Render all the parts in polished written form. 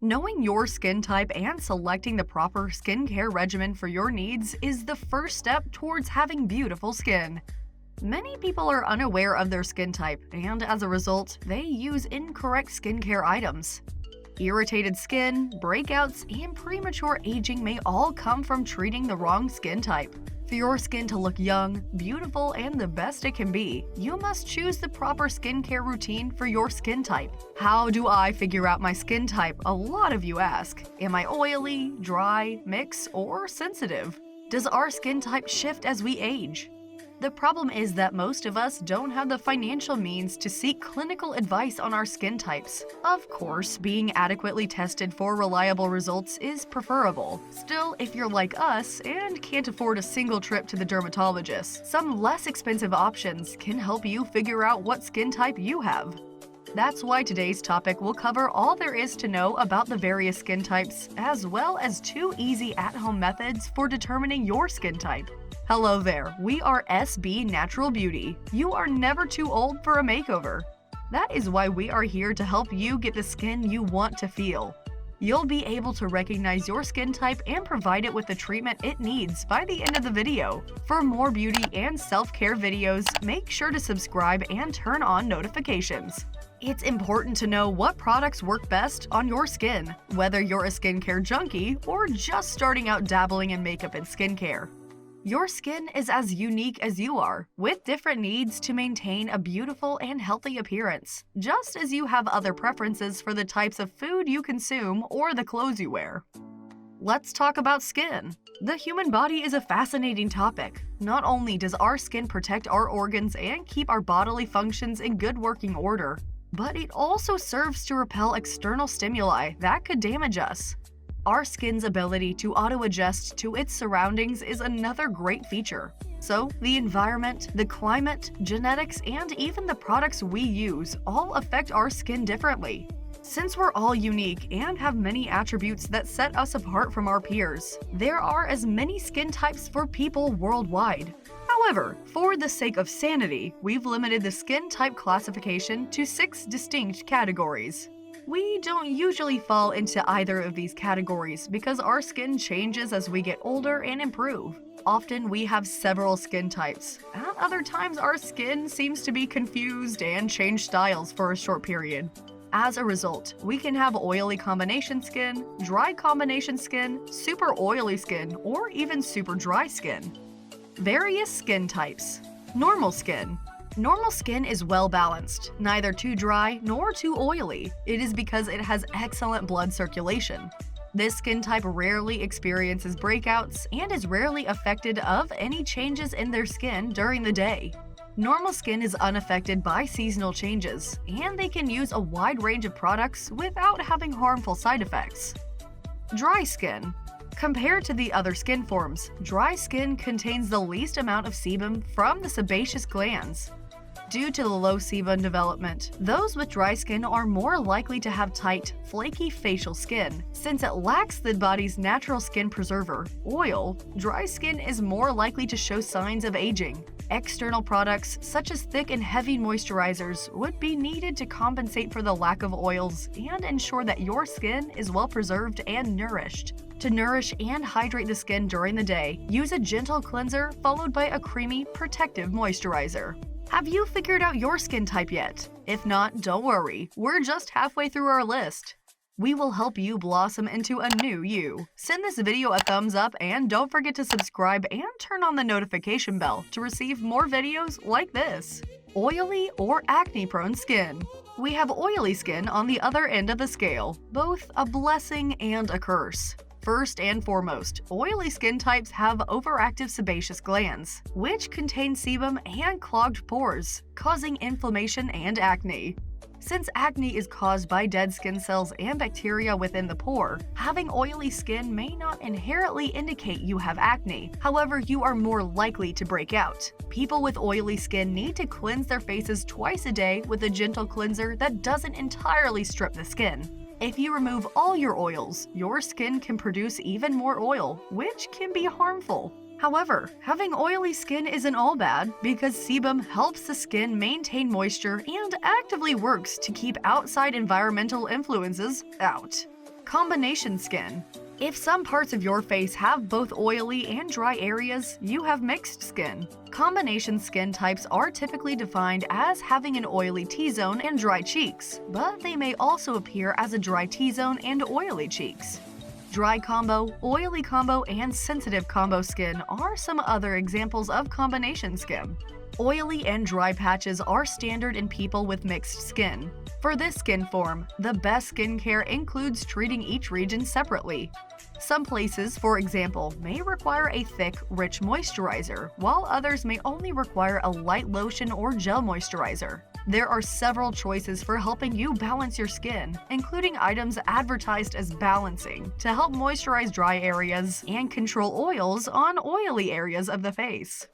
Knowing your skin type and selecting the proper skincare regimen for your needs is the first step towards having beautiful skin. Many people are unaware of their skin type, and as a result, they use incorrect skincare items. Irritated skin, breakouts, and premature aging may all come from treating the wrong skin type. For your skin to look young, beautiful, and the best it can be, you must choose the proper skincare routine for your skin type. How do I figure out my skin type? A lot of you ask. Am I oily, dry, mixed, or sensitive? Does our skin type shift as we age? The problem is that most of us don't have the financial means to seek clinical advice on our skin types. Of course, being adequately tested for reliable results is preferable. Still, if you're like us and can't afford a single trip to the dermatologist, some less expensive options can help you figure out what skin type you have. That's why today's topic will cover all there is to know about the various skin types, as well as 2 easy at-home methods for determining your skin type. Hello there, we are SB Natural Beauty. You are never too old for a makeover. That is why we are here to help you get the skin you want to feel. You'll be able to recognize your skin type and provide it with the treatment it needs by the end of the video. For more beauty and self-care videos, make sure to subscribe and turn on notifications. It's important to know what products work best on your skin, whether you're a skincare junkie or just starting out dabbling in makeup and skincare. Your skin is as unique as you are, with different needs to maintain a beautiful and healthy appearance, just as you have other preferences for the types of food you consume or the clothes you wear. Let's talk about skin. The human body is a fascinating topic. Not only does our skin protect our organs and keep our bodily functions in good working order, but it also serves to repel external stimuli that could damage us. Our skin's ability to auto-adjust to its surroundings is another great feature. So, the environment, the climate, genetics, and even the products we use all affect our skin differently. Since we're all unique and have many attributes that set us apart from our peers, there are as many skin types for people worldwide. However, for the sake of sanity, we've limited the skin type classification to 6 distinct categories. We don't usually fall into either of these categories because our skin changes as we get older and improve. Often we have several skin types. At other times our skin seems to be confused and change styles for a short period. As a result, we can have oily combination skin, dry combination skin, super oily skin, or even super dry skin. Various skin types. Normal skin. Normal skin is well balanced, neither too dry nor too oily. It is because it has excellent blood circulation. This skin type rarely experiences breakouts and is rarely affected of any changes in their skin during the day. Normal skin is unaffected by seasonal changes, and they can use a wide range of products without having harmful side effects. Dry skin. Compared to the other skin forms, dry skin contains the least amount of sebum from the sebaceous glands. Due to the low sebum development, those with dry skin are more likely to have tight, flaky facial skin. Since it lacks the body's natural skin preserver, oil, dry skin is more likely to show signs of aging. External products, such as thick and heavy moisturizers, would be needed to compensate for the lack of oils and ensure that your skin is well preserved and nourished. To nourish and hydrate the skin during the day, use a gentle cleanser followed by a creamy, protective moisturizer. Have you figured out your skin type yet? If not, don't worry, we're just halfway through our list. We will help you blossom into a new you. Send this video a thumbs up and don't forget to subscribe and turn on the notification bell to receive more videos like this. Oily or acne-prone skin. We have oily skin on the other end of the scale, both a blessing and a curse. First and foremost, oily skin types have overactive sebaceous glands, which contain sebum and clogged pores, causing inflammation and acne. Since acne is caused by dead skin cells and bacteria within the pore, having oily skin may not inherently indicate you have acne. However, you are more likely to break out. People with oily skin need to cleanse their faces twice a day with a gentle cleanser that doesn't entirely strip the skin. If you remove all your oils, your skin can produce even more oil, which can be harmful. However, having oily skin isn't all bad because sebum helps the skin maintain moisture and actively works to keep outside environmental influences out. Combination skin. If some parts of your face have both oily and dry areas, you have mixed skin. Combination skin types are typically defined as having an oily T-zone and dry cheeks, but they may also appear as a dry T-zone and oily cheeks. Dry combo, oily combo, and sensitive combo skin are some other examples of combination skin. Oily and dry patches are standard in people with mixed skin. For this skin form, the best skincare includes treating each region separately. Some places, for example, may require a thick, rich moisturizer, while others may only require a light lotion or gel moisturizer. There are several choices for helping you balance your skin, including items advertised as balancing to help moisturize dry areas and control oils on oily areas of the face.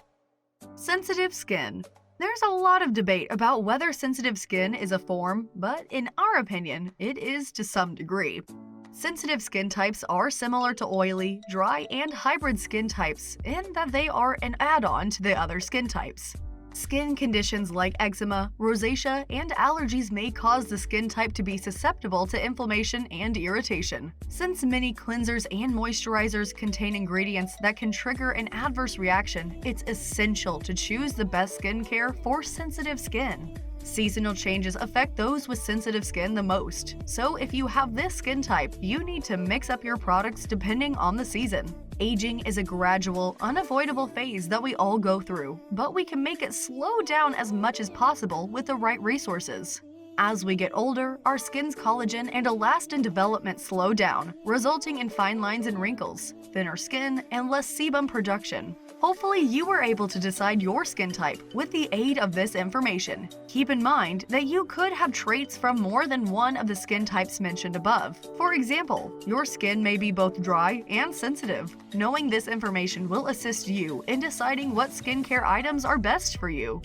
Sensitive skin. There's a lot of debate about whether sensitive skin is a form, but in our opinion, it is to some degree. Sensitive skin types are similar to oily, dry, and hybrid skin types in that they are an add-on to the other skin types. Skin conditions like eczema, rosacea, and allergies may cause the skin type to be susceptible to inflammation and irritation. Since many cleansers and moisturizers contain ingredients that can trigger an adverse reaction, it's essential to choose the best skincare for sensitive skin. Seasonal changes affect those with sensitive skin the most, so if you have this skin type, you need to mix up your products depending on the season. Aging is a gradual, unavoidable phase that we all go through, but we can make it slow down as much as possible with the right resources. As we get older, our skin's collagen and elastin development slow down, resulting in fine lines and wrinkles, thinner skin, and less sebum production. Hopefully, you were able to decide your skin type with the aid of this information. Keep in mind that you could have traits from more than one of the skin types mentioned above. For example, your skin may be both dry and sensitive. Knowing this information will assist you in deciding what skincare items are best for you.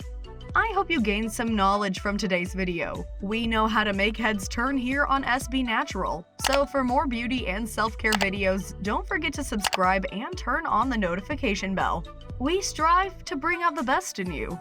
I hope you gained some knowledge from today's video. We know how to make heads turn here on SB Natural. So for more beauty and self-care videos, don't forget to subscribe and turn on the notification bell. We strive to bring out the best in you.